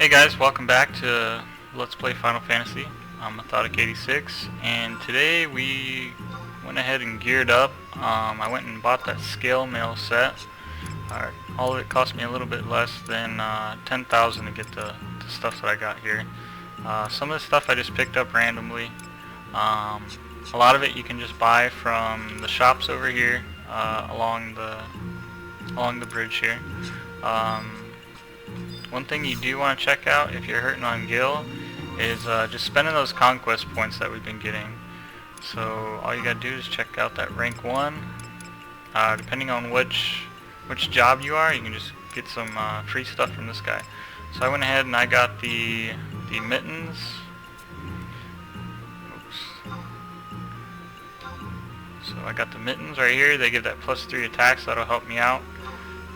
Hey guys, welcome back to Let's Play Final Fantasy. I'm Methodic86, and today we went ahead and geared up. I went and bought that scale mail set. All of it cost me a little bit less than 10,000 to get the stuff that I got here. Some of the stuff I just picked up randomly. A lot of it you can just buy from the shops over here along the bridge here. One thing you do want to check out if you're hurting on Gil is just spending those conquest points that we've been getting. So all you gotta do is check out that rank 1. Depending on which job you are, you can just get some free stuff from this guy. So I went ahead and I got the mittens. Oops. So I got the mittens right here. They give that +3 attacks, so that'll help me out.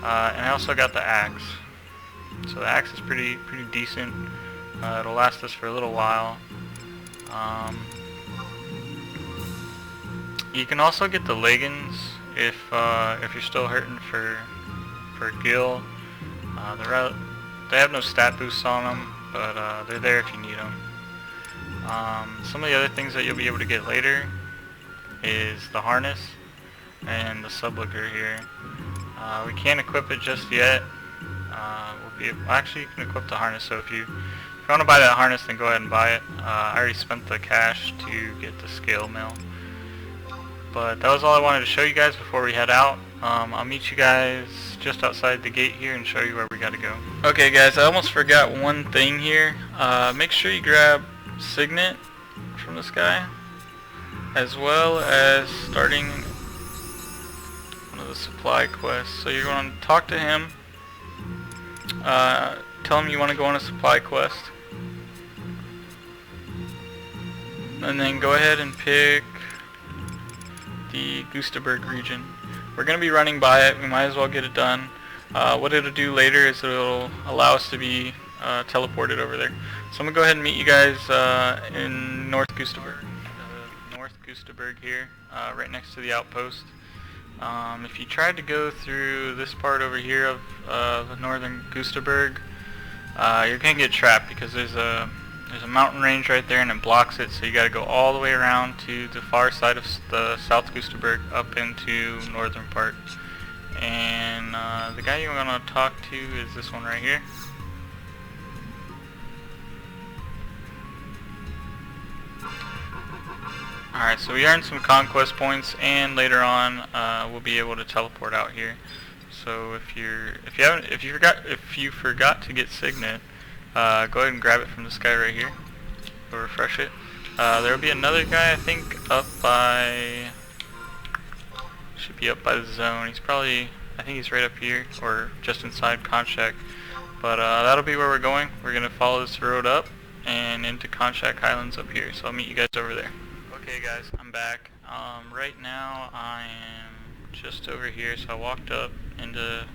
And I also got the axe. So the axe is pretty decent. It'll last us for a little while. You can also get the leggings if you're still hurting for Gil. They have no stat boosts on them, but they're there if you need them. Some of the other things that you'll be able to get later is the harness and the sublooker here. We can't equip it just yet. Actually, you can equip the harness, so if you want to buy that harness, then go ahead and buy it. I already spent the cash to get the scale mill. But that was all I wanted to show you guys before we head out. I'll meet you guys just outside the gate here and show you where we gotta go. Okay guys, I almost forgot one thing here. Make sure you grab Signet from this guy, as well as starting one of the supply quests. So you're going to talk to him. Tell him you want to go on a supply quest, and then go ahead and pick the Gustaberg region. We're going to be running by it, we might as well get it done. What it'll do later is it'll allow us to be teleported over there. So I'm going to go ahead and meet you guys in North Gustaberg. North Gustaberg here, right next to the outpost. If you tried to go through this part over here of the northern Gustaberg, you're gonna get trapped because there's a mountain range right there and it blocks it. So you got to go all the way around to the far side of the South Gustaberg up into northern part. And the guy you want to talk to is this one right here. Alright, so we earned some conquest points, and later on we'll be able to teleport out here. So if you forgot to get Signet, go ahead and grab it from this guy right here. Go refresh it. There'll be another guy, I think, should be up by the zone. I think he's right up here, or just inside Konchak. But that'll be where we're going. We're gonna follow this road up and into Konchak Highlands up here. So I'll meet you guys over there. Okay guys, I'm back. Right now I am just over here, so I walked up into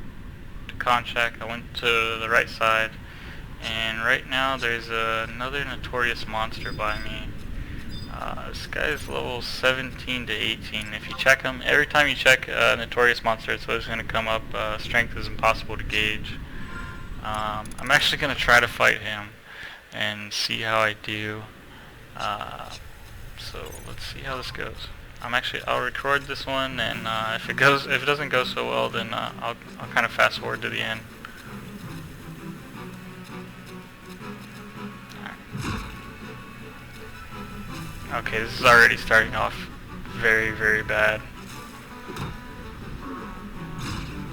Konchak. I went to the right side, and right now there's another notorious monster by me. This guy is level 17 to 18. If you check him, every time you check notorious monster, it's always going to come up strength is impossible to gauge. I'm actually going to try to fight him and see how I do. So let's see how this goes. I'll record this one, and if it doesn't go so well, then I'll kind of fast forward to the end. Okay, this is already starting off very bad.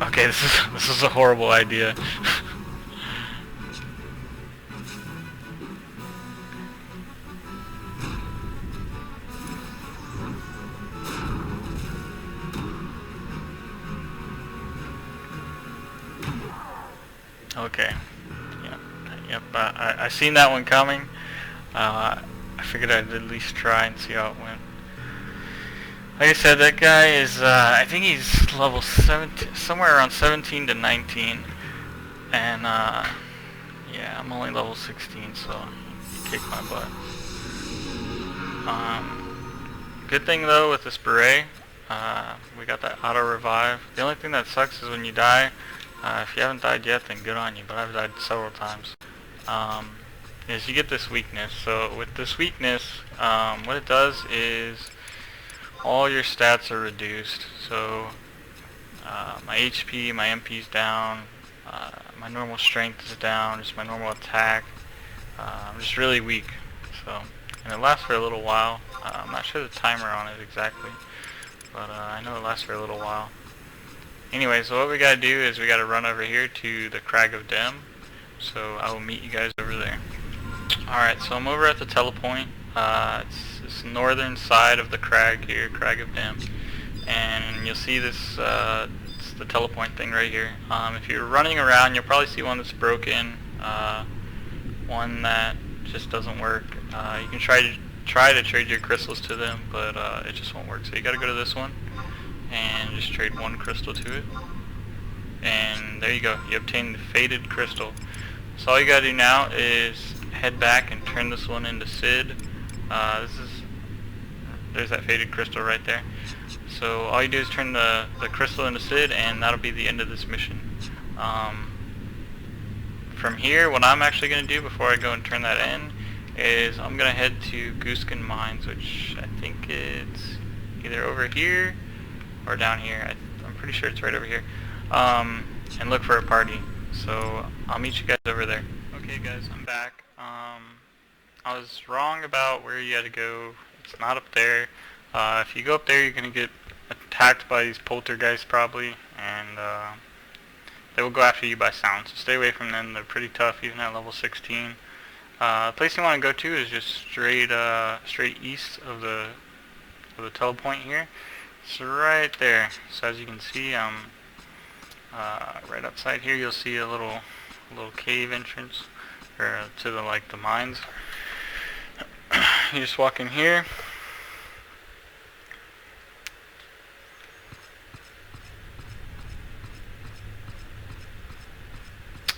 Okay, this is a horrible idea. Okay. Yep. I seen that one coming. I figured I'd at least try and see how it went. Like I said, that guy is, I think he's level 17, somewhere around 17 to 19. And, yeah, I'm only level 16, so he kicked my butt. Good thing, though, with this beret, we got that auto revive. The only thing that sucks is when you die. If you haven't died yet, then good on you, but I've died several times. is you get this weakness. So with this weakness, what it does is all your stats are reduced. So my HP, my MP's down, my normal strength is down, just my normal attack. I'm just really weak. So, and it lasts for a little while. I'm not sure the timer on it exactly, but I know it lasts for a little while. Anyway, so what we gotta do is we gotta run over here to the Crag of Dem. So I will meet you guys over there. Alright, so I'm over at the telepoint. It's this northern side of the crag here, Crag of Dem. And you'll see this, it's the telepoint thing right here. If you're running around, you'll probably see one that's broken, one that just doesn't work. You can try to trade your crystals to them, but it just won't work. So you gotta go to this one and just trade one crystal to it. And there you go, you obtain the faded crystal. So all you gotta do now is head back and turn this one into Sid. There's that faded crystal right there. So all you do is turn the crystal into Sid, and that'll be the end of this mission. From here, what I'm actually going to do before I go and turn that in is I'm going to head to Gooskin Mines, which I think it's either over here or down here. I'm pretty sure it's right over here. And look for a party. So I'll meet you guys over there. Okay guys, I'm back. I was wrong about where you had to go. It's not up there. If you go up there, you're going to get attacked by these poltergeists probably, and they will go after you by sound, so stay away from them. They're pretty tough even at level 16. The place you want to go to is just straight east of the telepoint here. It's right there. So as you can see, right outside here you'll see a little cave entrance, or to the mines. You just walk in here.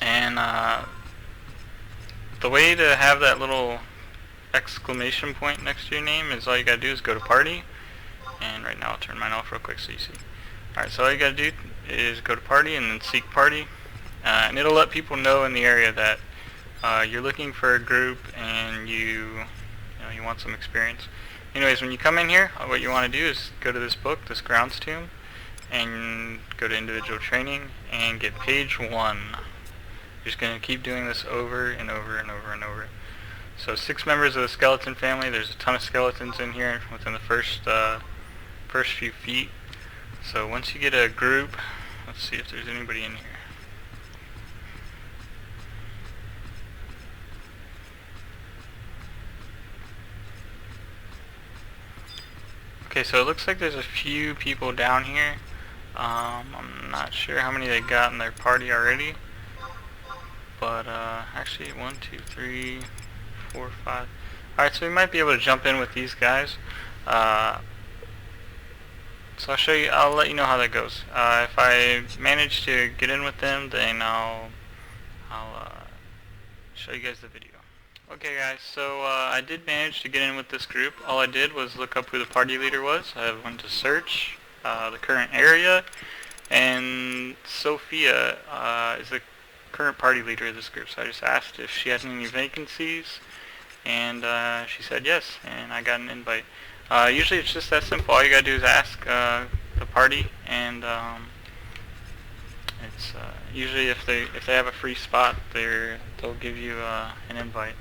And the way to have that little exclamation point next to your name is all you gotta do is go to party. And right now I'll turn mine off real quick so you see. Alright, so all you gotta do is go to party and then seek party. And it'll let people know in the area that you're looking for a group and you want some experience. Anyways, when you come in here, what you want to do is go to this book, this Grounds Tomb, and go to individual training and get page 1. You're just going to keep doing this over and over and over and over. So 6 members of the skeleton family. There's a ton of skeletons in here within the first few feet. So once you get a group, let's see if there's anybody in here. Okay, so it looks like there's a few people down here. I'm not sure how many they got in their party already. But actually 1, 2, 3, 4, 5. Alright, so we might be able to jump in with these guys. So I'll show you, I'll let you know how that goes. If I manage to get in with them, then I'll show you guys the video. Okay guys, so I did manage to get in with this group. All I did was look up who the party leader was. I went to search the current area, and Sophia is the current party leader of this group. So I just asked if she had any vacancies, and she said yes, and I got an invite. Usually it's just that simple. All you gotta do is ask the party, and it's usually if they have a free spot, they'll give you an invite.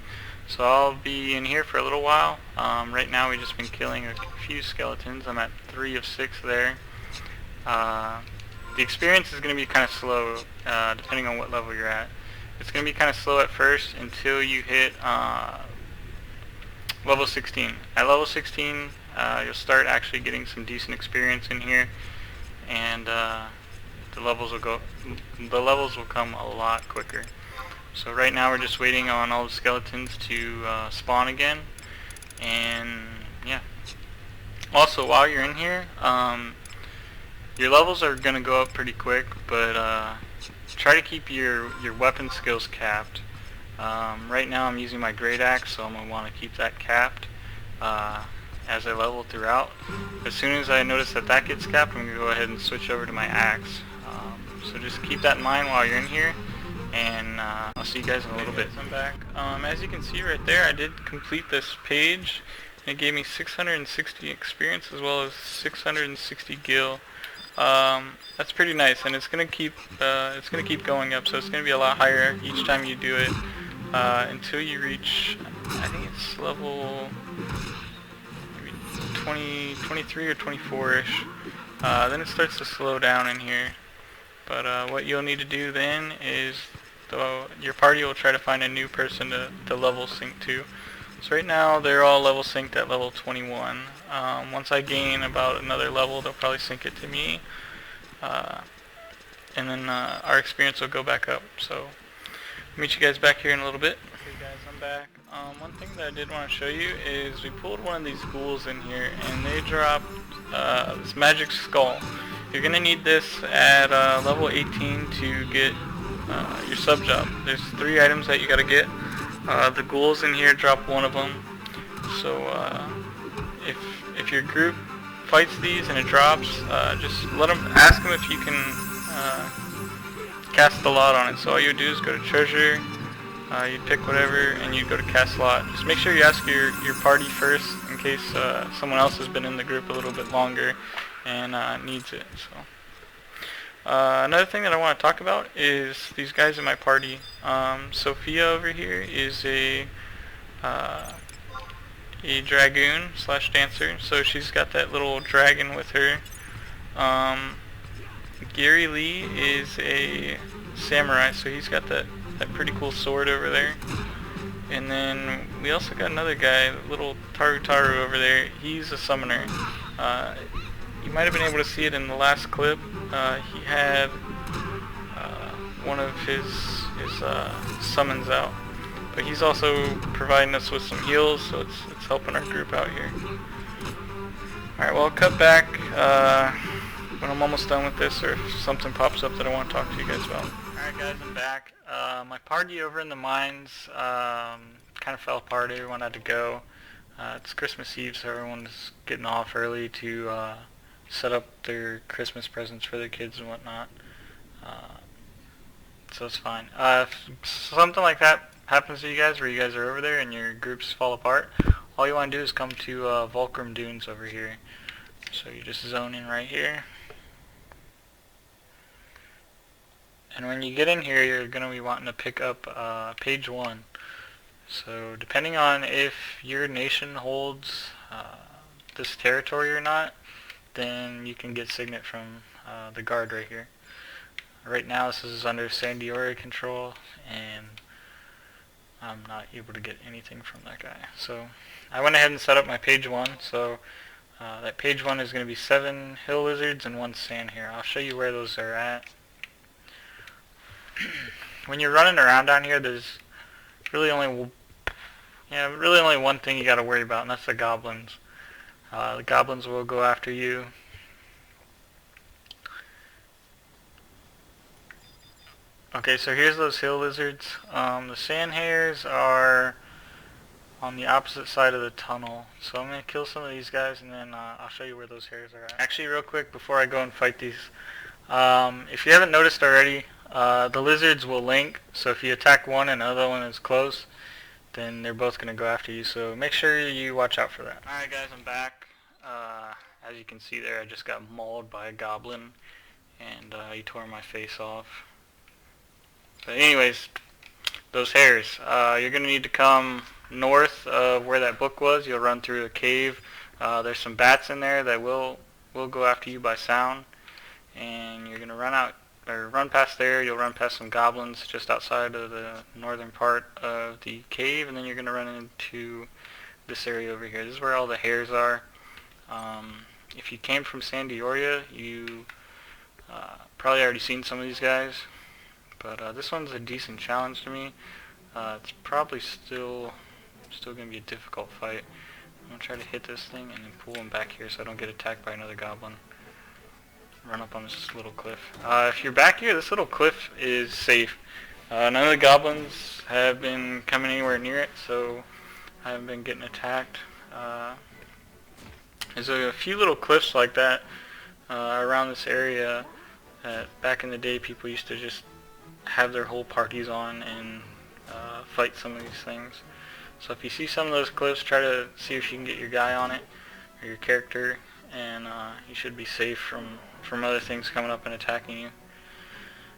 So I'll be in here for a little while. Right now we've just been killing a few skeletons. I'm at 3 of 6 there. The experience is going to be kind of slow depending on what level you're at. It's going to be kind of slow at first until you hit level 16. At level 16 you'll start actually getting some decent experience in here, and the levels will come a lot quicker. So right now we're just waiting on all the skeletons to spawn again, and yeah. Also, while you're in here, your levels are gonna go up pretty quick, but try to keep your weapon skills capped. Right now I'm using my great axe, so I'm gonna want to keep that capped as I level throughout. As soon as I notice that gets capped, I'm gonna go ahead and switch over to my axe. So just keep that in mind while you're in here, and I'll see you guys in a little bit. I'm back. As you can see right there, I did complete this page. It gave me 660 experience as well as 660 gil. That's pretty nice, and it's gonna keep going up. So it's gonna be a lot higher each time you do it until you reach, I think it's level maybe 20, 23 or 24ish. Then it starts to slow down in here. But what you'll need to do then is your party will try to find a new person to level sync to. So right now they're all level synced at level 21. Once I gain about another level, they'll probably sync it to me. And then our experience will go back up. So I'll meet you guys back here in a little bit. Okay guys, I'm back. One thing that I did want to show you is we pulled one of these ghouls in here and they dropped this magic skull. You're going to need this at level 18 to get your sub job. There's 3 items that you got to get. The ghouls in here drop one of them. So if your group fights these and it drops, just ask them if you can cast a lot on it. So all you would do is go to treasure, you'd pick whatever, and you'd go to cast lot. Just make sure you ask your party first in case someone else has been in the group a little bit longer and needs it. So another thing that I want to talk about is these guys in my party. Sophia over here is a dragoon / dancer, so she's got that little dragon with her. Gary Lee is a samurai, so he's got that pretty cool sword over there. And then we also got another guy, little Taru over there. He's a summoner. You might have been able to see it in the last clip. He had one of his summons out, but he's also providing us with some heals, so it's helping our group out here. Alright, well, I'll cut back when I'm almost done with this, or if something pops up that I want to talk to you guys about. Alright guys, I'm back. My party over in the mines kind of fell apart. Everyone had to go. It's Christmas Eve, so everyone's getting off early to set up their Christmas presents for their kids and whatnot. So it's fine. If something like that happens to you guys, where you guys are over there and your groups fall apart, all you want to do is come to Valkurm Dunes over here. So you just zone in right here. And when you get in here, you're going to be wanting to pick up page 1. So depending on if your nation holds this territory or not, then you can get signet from the guard right here. Right now this is under San Diego control, and I'm not able to get anything from that guy. So I went ahead and set up my page 1. So that page 1 is going to be 7 hill lizards and 1 sand hare. I'll show you where those are at. When you're running around down here, there's really only one thing you got to worry about, and that's the goblins. The goblins will go after you. Okay, so here's those hill lizards. The sand hares are on the opposite side of the tunnel. So I'm going to kill some of these guys, and then I'll show you where those hares are at. Actually, real quick before I go and fight these, if you haven't noticed already, the lizards will link. So if you attack one and another one is close, then they're both going to go after you. So make sure you watch out for that. Alright guys, I'm back. As you can see there, I just got mauled by a goblin, and he tore my face off. But anyways, those hares, you're going to need to come north of where that book was. You'll run through a cave. There's some bats in there that will go after you by sound, and you're going to run past there. You'll run past some goblins just outside of the northern part of the cave, and then you're going to run into this area over here. This is where all the hares are. If you came from San Diego, you probably already seen some of these guys, but this one's a decent challenge to me. It's probably still going to be a difficult fight. I'm going to try to hit this thing and then pull him back here so I don't get attacked by another goblin. Run up on this little cliff. If you're back here, this little cliff is safe. None of the goblins have been coming anywhere near it, so I haven't been getting attacked. There's a few little cliffs like that around this area that back in the day people used to just have their whole parties on and fight some of these things. So if you see some of those clips, try to see if you can get your guy on it, or your character, and you should be safe from other things coming up and attacking you.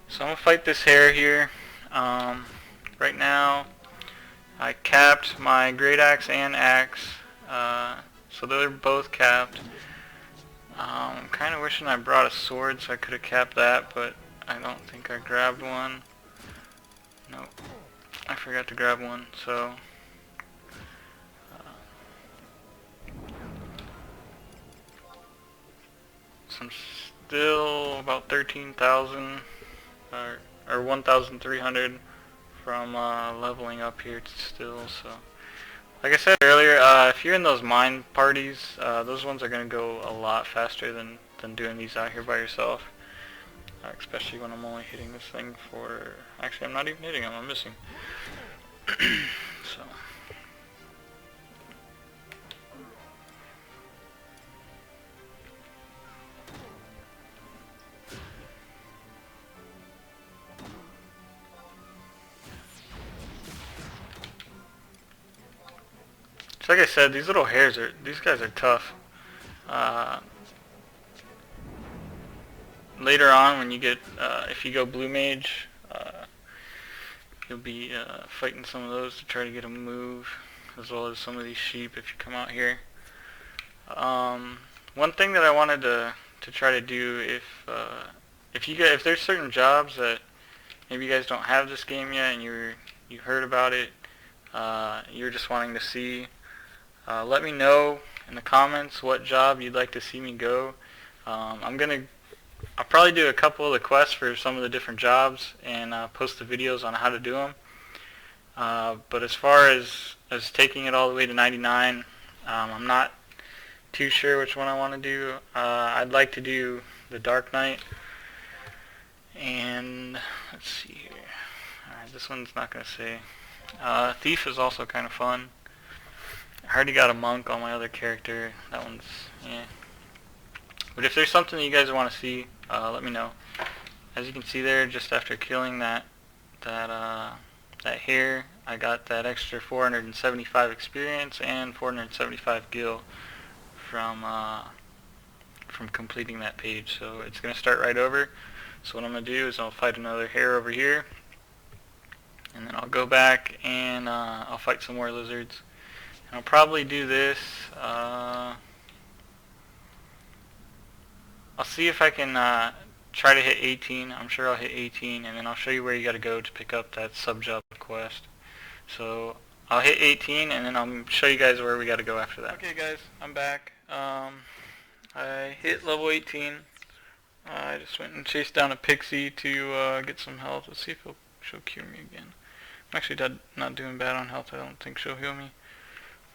So I'm going to fight this hare here. Right now, I capped my great axe and axe, so they're both capped. I'm kind of wishing I brought a sword so I could have capped that, but I don't think I grabbed one. Nope, I forgot to grab one, so I'm still about 13,000 or 1,300 from leveling up here still. So like I said earlier, if you're in those mine parties, those ones are going to go a lot faster than doing these out here by yourself, especially when I'm only hitting this thing for, actually I'm not even hitting them, I'm missing. So like I said, these little hares these guys are tough. Later on, when you get, if you go blue mage, you'll be fighting some of those to try to get them to move, as well as some of these sheep if you come out here. One thing that I wanted to try to do, if there's certain jobs that maybe you guys don't have this game yet and you heard about it, you're just wanting to see, let me know in the comments what job you'd like to see me go. I'll probably do a couple of the quests for some of the different jobs and post the videos on how to do them. But as far as taking it all the way to 99, I'm not too sure which one I want to do. I'd like to do the Dark Knight, and let's see here. Alright, this one's not going to say. Thief is also kind of fun. I already got a monk on my other character. That one's, yeah. But if there's something that you guys want to see, let me know. As you can see there, just after killing that hare, I got that extra 475 experience and 475 gil from completing that page. So it's going to start right over. So what I'm going to do is I'll fight another hare over here, and then I'll go back and I'll fight some more lizards. And I'll probably do this. I'll see if I can try to hit 18. I'm sure I'll hit 18, and then I'll show you where you got to go to pick up that sub-job quest. So I'll hit 18, and then I'll show you guys where we got to go after that. Okay guys, I'm back. I hit level 18. I just went and chased down a pixie to get some health. Let's see if she'll cure me again. I'm actually not doing bad on health. I don't think she'll heal me.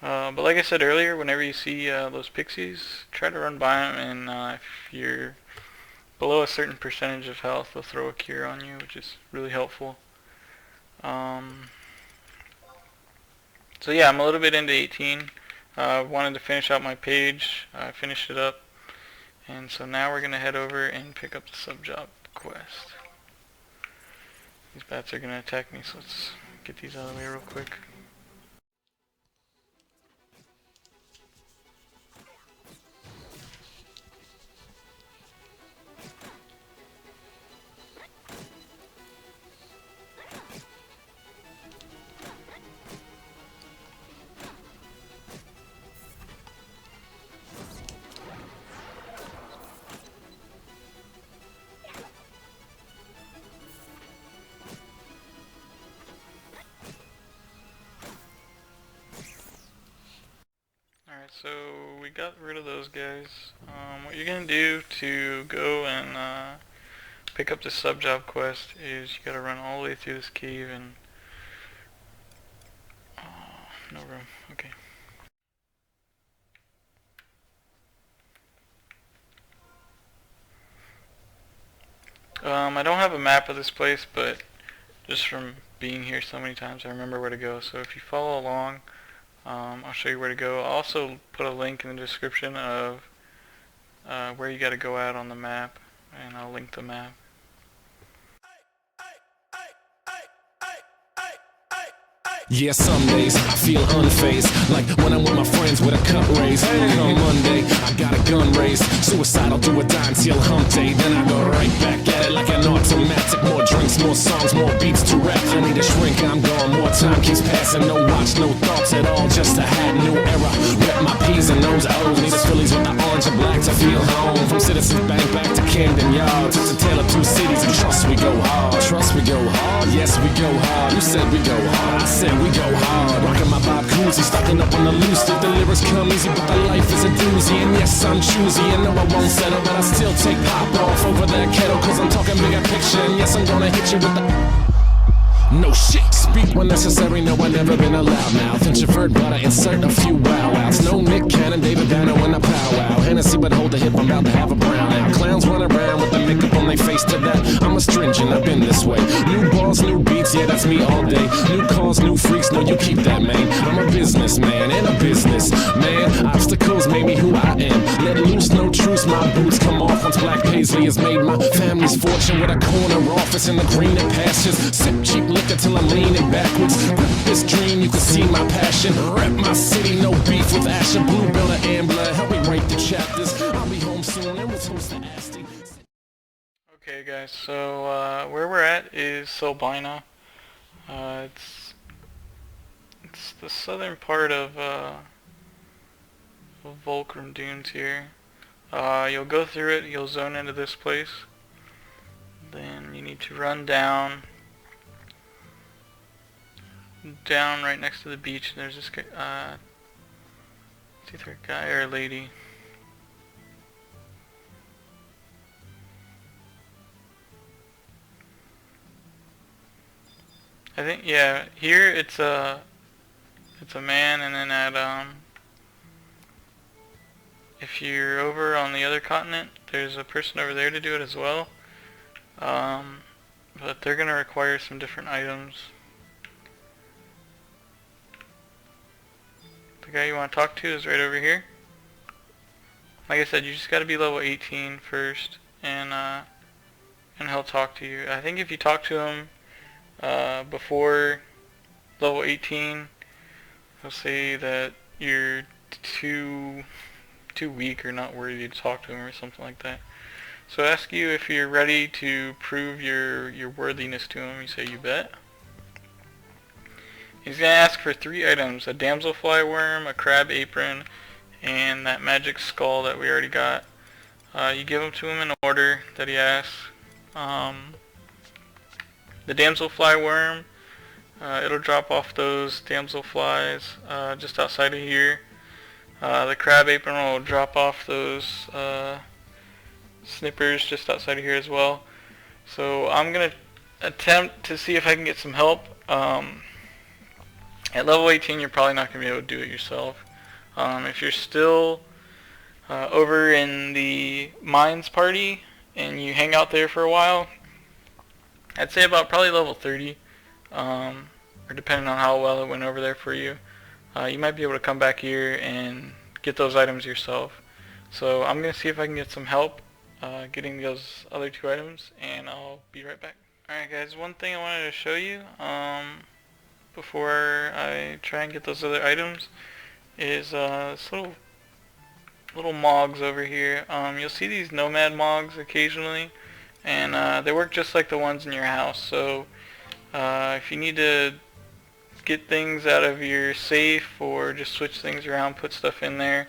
But like I said earlier, whenever you see those pixies, try to run by them, and if you're below a certain percentage of health, they'll throw a cure on you, which is really helpful. So yeah, I'm a little bit into 18. Wanted to finish out my page. I finished it up, and so now we're going to head over and pick up the sub-job quest. These bats are going to attack me, so let's get these out of the way real quick. So we got rid of those guys. What you're gonna do to go and pick up the sub-job quest is you gotta run all the way through this cave and no room. Okay. I don't have a map of this place, but just from being here so many times, I remember where to go. So if you follow along, I'll show you where to go. I'll also put a link in the description of where you got to go out on the map, and I'll link the map. Yeah, some days I feel unfazed, like when I'm with my friends with a cup raised. Come Monday, I got a gun raised. Suicidal do or die until hump day. Then I go right back at it like an automatic. More drinks, more songs, more beats to rap. I need a shrink, I'm gone. More time keeps passing. No watch, no thoughts at all. Just a hat, new era. Rep my P's and those O's. Need us Phillies with the orange and black to feel home. From Citizens Bank back to Camden Yards. It's a tale of two cities, and trust we go hard. Trust we go hard. Yes, we go hard. You said we go hard. I said we go hard. Rockin' my Bob Cousy, stocking up on the loose. If the lyrics come easy, but the life is a doozy. And yes, I'm choosy, and no, I won't settle, but I still take pop off over that kettle, cause I'm talking bigger picture. And yes, I'm gonna hit you with the no shit. Speak when necessary, no, I never been a loudmouth. Introvert, but I insert a few wow-wows. No Nick Cannon, David Banner when I powwow. Hennessy, but hold the hip, I'm about to have a brown out. Clowns run around with the makeup on their face to that. I'm astringent, I've been this way. New balls, new beats, yeah, that's me all day. New cars, new freaks, no, you keep that, man. I'm a businessman and a business man. Obstacles made me who I am. Let loose, no truce, my boots come off once Black Paisley has made my family's fortune with a corner office in the greener pastures. Sip cheap liquor till I'm leaning backwards. Grip this dream, you can see my passion. Rep my city, no beef with Asher. Blue Builder, Ambler, help me write the chapters. I'll be home soon and we'll toast the Asti. Okay guys, so where we're at is Sidelines. It's the southern part of Valkurm Dunes here. You'll go through it, you'll zone into this place. Then you need to run down right next to the beach. And there's this guy, it's either a guy or a lady. I think, yeah, here it's a man, and then at if you're over on the other continent, there's a person over there to do it as well. But they're gonna require some different items. The guy you want to talk to is right over here. Like I said, you just gotta be level 18 first, and he'll talk to you. I think if you talk to him before level 18, he'll say that you're too weak or not worthy to talk to him or something like that. So ask you if you're ready to prove your worthiness to him. You say you bet. He's going to ask for 3 items: a damselfly worm, a crab apron, and that magic skull that we already got. You give them to him in order that he asks. The damselfly worm, it'll drop off those damselflies just outside of here. The crab apron will drop off those snippers just outside of here as well. So I'm going to attempt to see if I can get some help. At level 18 you're probably not going to be able to do it yourself. If you're still over in the mines party and you hang out there for a while, I'd say about probably level 30, or depending on how well it went over there for you, you might be able to come back here and get those items yourself. So I'm going to see if I can get some help getting those other 2 items, and I'll be right back. Alright guys, one thing I wanted to show you before I try and get those other items is this little mogs over here. You'll see these nomad mogs occasionally, and they work just like the ones in your house. So if you need to get things out of your safe, or just switch things around, put stuff in there,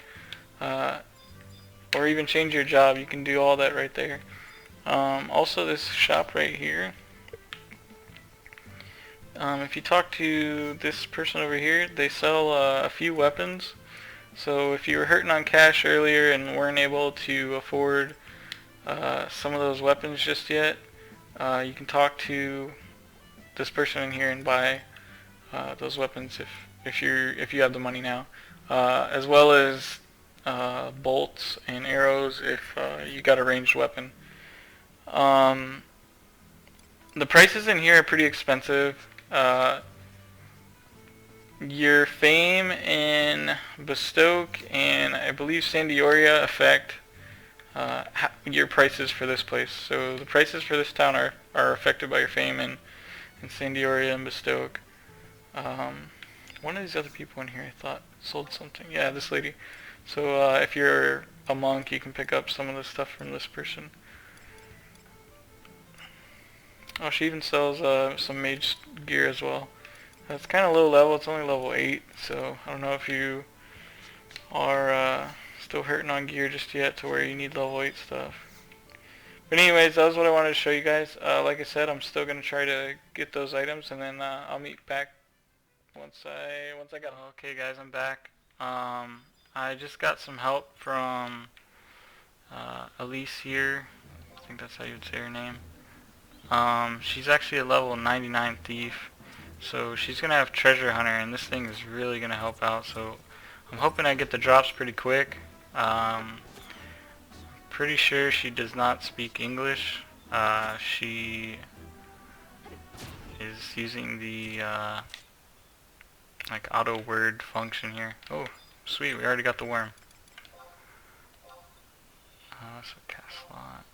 or even change your job, you can do all that right there. Also, this shop right here, if you talk to this person over here, they sell a few weapons. So if you were hurting on cash earlier and weren't able to afford some of those weapons just yet, you can talk to this person in here and buy those weapons if you have the money now, as well as bolts and arrows if you got a ranged weapon. The prices in here are pretty expensive. Your fame in Bestoke and I believe Sandioria affect your prices for this place. So the prices for this town are affected by your fame in Sandioria and Bestoke. One of these other people in here I thought sold something. Yeah, this lady. So if you're a monk, you can pick up some of the stuff from this person. Oh, she even sells some mage gear as well. It's kind of low level. It's only level 8, so I don't know if you are still hurting on gear just yet to where you need level 8 stuff. But anyways, that was what I wanted to show you guys. Like I said, I'm still going to try to get those items, and then I'll meet back once I got them. Okay guys, I'm back. I just got some help from Elise here. I think that's how you would say her name. She's actually a level 99 thief, so she's gonna have treasure hunter, and this thing is really gonna help out. So I'm hoping I get the drops pretty quick. Pretty sure she does not speak English. She is using the like auto word function here. Oh, sweet, we already got the worm. So cast slot.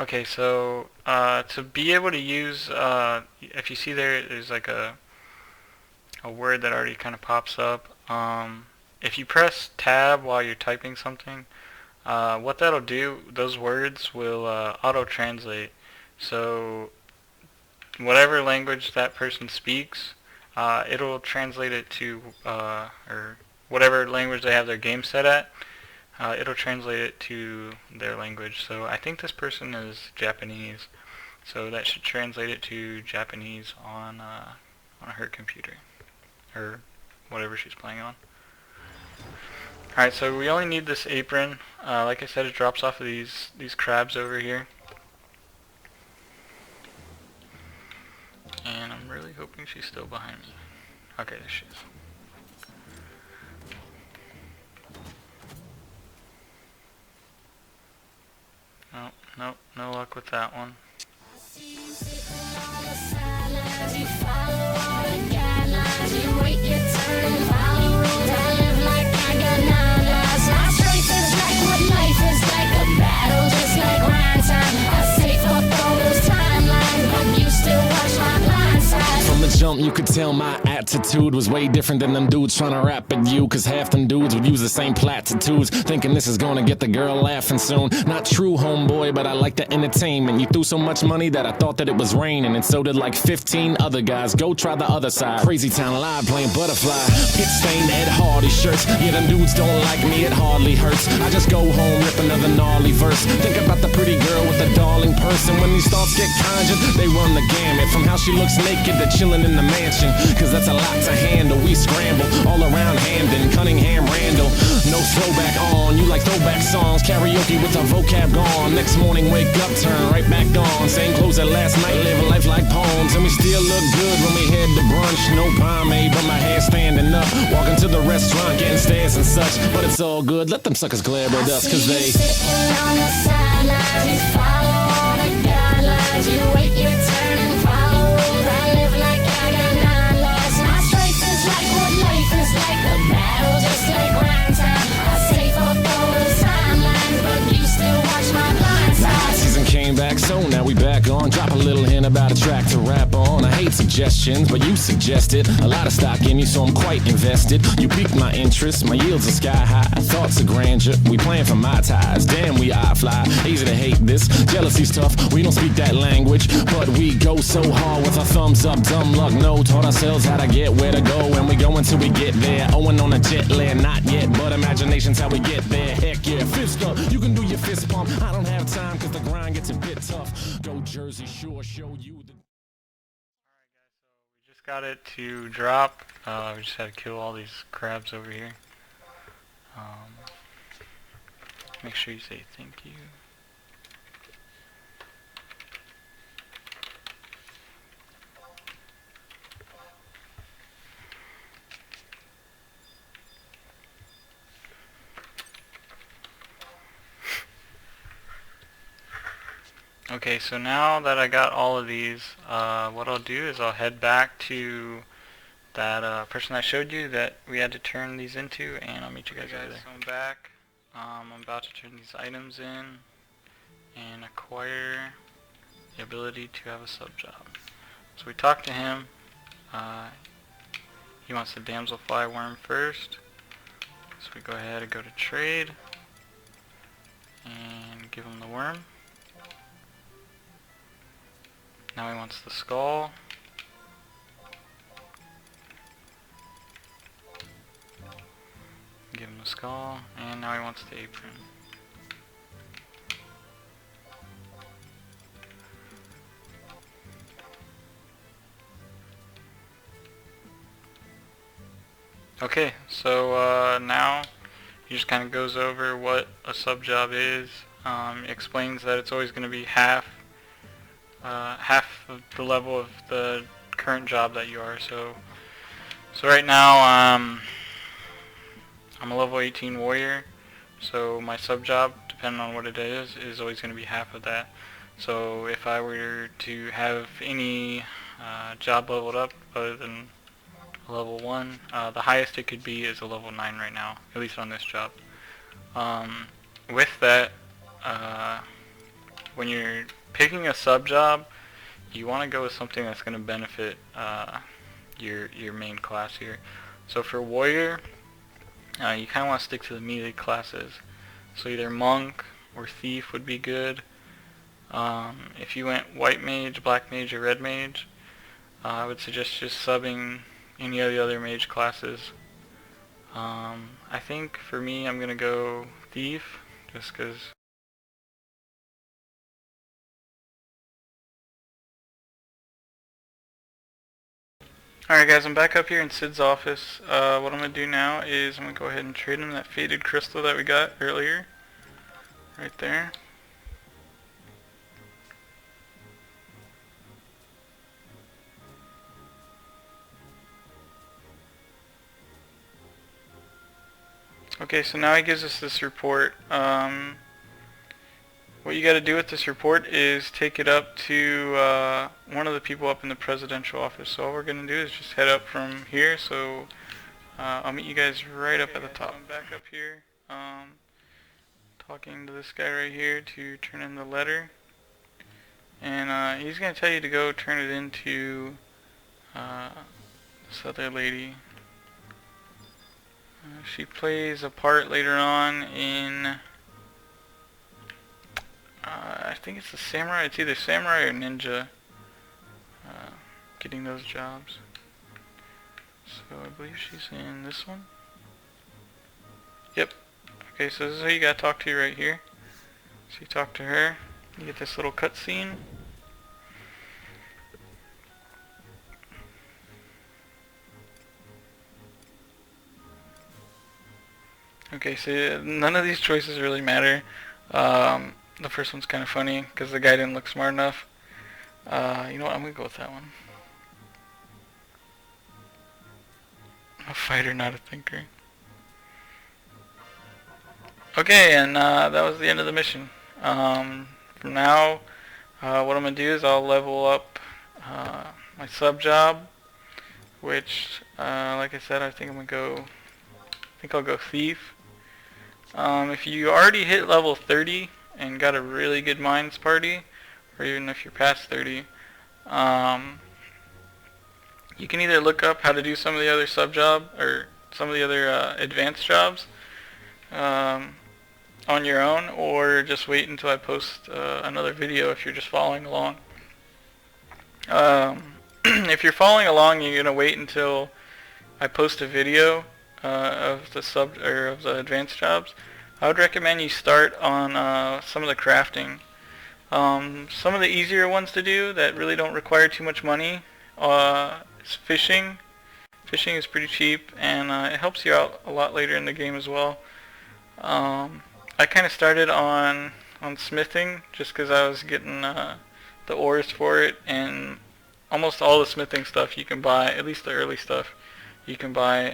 Okay, so to be able to use, if you see there's like a word that already kind of pops up. If you press tab while you're typing something, what that'll do, those words will auto-translate. So whatever language that person speaks, it'll translate it to, or whatever language they have their game set at, it'll translate it to their language. So I think this person is Japanese, so that should translate it to Japanese on her computer, or whatever she's playing on. Alright, so we only need this apron. Like I said, it drops off of these crabs over here. And I'm really hoping she's still behind me. Okay, there she is. Nope, nope, no luck with that one. Jump, you could tell my attitude was way different than them dudes trying to rap at you, cause half them dudes would use the same platitudes, thinking this is gonna get the girl laughing soon. Not true, homeboy, but I like the entertainment. You threw so much money that I thought that it was raining, and so did like 15 other guys. Go try the other side. Crazy Town Live playing Butterfly. Pit stained Ed Hardy shirts. Yeah, them dudes don't like me, it hardly hurts. I just go home, rip another gnarly verse. Think about the pretty girl with the darling purse, and when these thoughts get conjured, they run the gamut. From how she looks naked to chilling in the mansion, cause that's a lot to handle. We scramble all around Hampden, Cunningham, Randall. No throwback on, you like throwback songs. Karaoke with the vocab gone. Next morning wake up, turn right back on. Same clothes that last night, live life like poems. And we still look good when we head to brunch. No pomade, but my hair standing up. Walking to the restaurant, getting stares and such. But it's all good, let them suckers glare at us, cause they sitting on the sidelines. You follow all the guidelines. You wait your turn and follow rules. I live like I got nine lives. My strength is like what life is like. The battle just like grind time. I save up all those timelines, but you still watch my blind side. Season came back, so now we back on. Drop a little hint about a track to rap on. I hate suggestions, but you suggested a lot of stock in me, so I'm quite invested. You piqued my interest, my yields are sky high. Thoughts of grandeur, we playing for my ties. Damn, we eye fly, easy to hate this. Jealousy's tough, we don't speak that language, but we go so hard with our thumbs up. Dumb luck, no, taught ourselves how to get where to go, and we go until we get there. Owing on a jet lag, not yet, but imagination's how we get there. Heck yeah, fist up, you can do your fist pump. I don't have time, cause the grind gets a bit tough. Go Jersey Shore, show you the... Alright guys, so we just got it to drop. We just had to kill all these crabs over here. Make sure you say thank you. Okay, so now that I got all of these, what I'll do is I'll head back to that person I showed you that we had to turn these into, and I'll meet you guys over there. So I'm back. I'm about to turn these items in and acquire the ability to have a sub job. So we talked to him. He wants the damselfly worm first. So we go ahead and go to trade and give him the worm. Now he wants the skull. Give him the skull, and now he wants the apron. Okay, so now he just kind of goes over what a sub job is. Explains that it's always going to be half of the level of the current job that you are. So right now I'm a level 18 warrior, so my sub job, depending on what it is always going to be half of that. So if I were to have any job leveled up other than level 1, the highest it could be is a level 9 right now, at least on this job. With that, when you're picking a sub job, you want to go with something that's going to benefit your main class here. So for warrior, you kind of want to stick to the melee classes. So either monk or thief would be good. If you went white mage, black mage, or red mage, I would suggest just subbing any of the other mage classes. I think for me I'm going to go thief, just because. Alright guys, I'm back up here in Sid's office. What I'm going to do now is I'm going to go ahead and trade him that faded crystal that we got earlier. Right there. Okay, so now he gives us this report. What you got to do with this report is take it up to one of the people up in the presidential office. So all we're going to do is just head up from here. So I'll meet you guys right up at the top. I'm back up here, talking to this guy right here to turn in the letter. And he's going to tell you to go turn it into this other lady. She plays a part later on in, I think it's the samurai. It's either samurai or ninja, getting those jobs. So I believe she's in this one. Yep. Okay, so this is who you gotta talk to right here. So you talk to her, you get this little cutscene. Okay, so none of these choices really matter. The first one's kind of funny because the guy didn't look smart enough. You know what, I'm going to go with that one. A fighter, not a thinker. Okay, and that was the end of the mission. From now, what I'm going to do is I'll level up my sub job, which, like I said, I think I'll go thief. If you already hit level 30 and got a really good mines party, or even if you're past 30, you can either look up how to do some of the other sub job or some of the other advanced jobs on your own, or just wait until I post another video if you're just following along. If you're following along, you're gonna wait until I post a video of the advanced jobs. I would recommend you start on some of the crafting. Some of the easier ones to do that really don't require too much money is fishing. Fishing is pretty cheap, and it helps you out a lot later in the game as well. I kind of started on smithing just because I was getting the ores for it, and almost all the smithing stuff you can buy, at least the early stuff, you can buy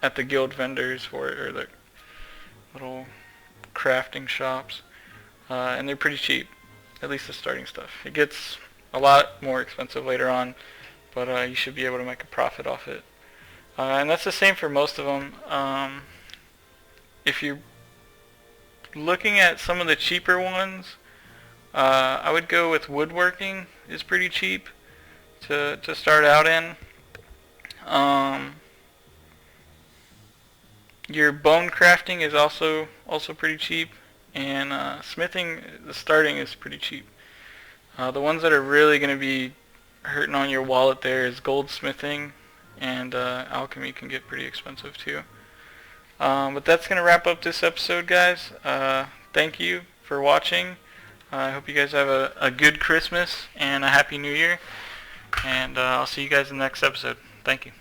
at the guild vendors for it, or the little crafting shops, and they're pretty cheap, at least the starting stuff. It gets a lot more expensive later on, but you should be able to make a profit off it. And that's the same for most of them. If you're looking at some of the cheaper ones, I would go with woodworking. Is pretty cheap to start out in. Your bone crafting is also pretty cheap, and smithing, the starting is pretty cheap. The ones that are really going to be hurting on your wallet there is goldsmithing, and alchemy can get pretty expensive too. But that's going to wrap up this episode, guys. Thank you for watching. I hope you guys have a good Christmas and a Happy New Year, and I'll see you guys in the next episode. Thank you.